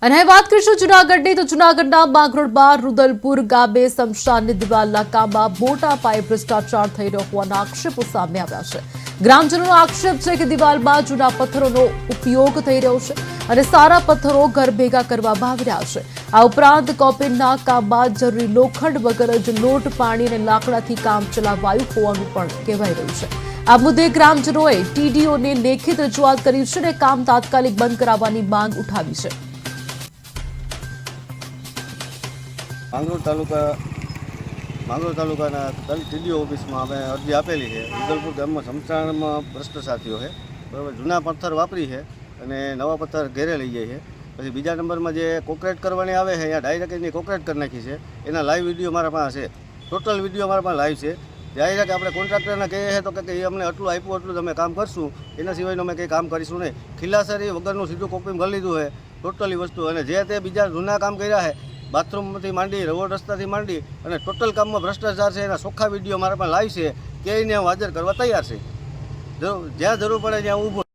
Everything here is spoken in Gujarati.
અને હવે વાત કરીશું જૂનાગઢની તો જૂનાગઢના માંગરોળમાં રૂદલપુર ગામે સ્મશાનની દિવાલના કામમાં મોટા પાયે ભ્રષ્ટાચાર થઈ રહ્યો હોવાના આક્ષેપો સામે આવ્યા છે। ગ્રામજનોનો આક્ષેપ છે કે દિવાલમાં જૂના પથ્થરોનો ઉપયોગ થઈ રહ્યો છે અને સારા પથ્થરો ઘર ભેગા કરવામાં આવી રહ્યા છે। આ ઉપરાંત કોપિનના કામમાં જરૂરી લોખંડ વગર જ લોટ પાણી અને લાકડાથી કામ ચલાવાયું હોવાનું પણ કહેવાઈ રહ્યું છે। આ મુદ્દે ગ્રામજનોએ ટીડીઓને લેખિત રજૂઆત કરી છે અને કામ તાત્કાલિક બંધ કરાવવાની માંગ ઉઠાવી છે। માંગરોળ તાલુકાના ટીડીઓ ઓફિસમાં અમે અરજી આપેલી છે। રૂદલપુર ગામમાં સ્મશાનમાં ભ્રષ્ટાચાર થયો છે, બરાબર। જૂના પથ્થર વાપરી છે અને નવા પથ્થર ઘેરે લઈ જાય છે। પછી બીજા નંબરમાં જે કોન્ક્રીટ કરવાની આવે છે અહીંયા ડાયરેક્ટ એની કોન્ક્રીટ કરી નાખી છે। એના લાઈવ વિડીયો મારા પાસે છે, ટોટલ વિડીયો મારા પાસે લાઈવ છે। ડાયરેક્ટ આપણે કોન્ટ્રાક્ટરને કહીએ છીએ તો કે એ અમને આટલું આપ્યું એટલું તમે કામ કરશું, એના સિવાયનું અમે કંઈ કામ કરીશું નહીં। ખિલ્લાસરી વગરનું સીધું કોપી ભરી લીધું છે ટોટલી વસ્તુ। અને જે તે બીજા જૂના કામ કર્યા છે, બાથરૂમથી માંડી રોડ રસ્તાથી માંડી અને ટોટલ કામમાં ભ્રષ્ટાચાર છે, એના ચોખ્ખા વિડીયો મારા પાસે લાઈવ છે, કે એને હું હાજર કરવા તૈયાર છે। જ્યાં જરૂર પડે ત્યાં ઊભો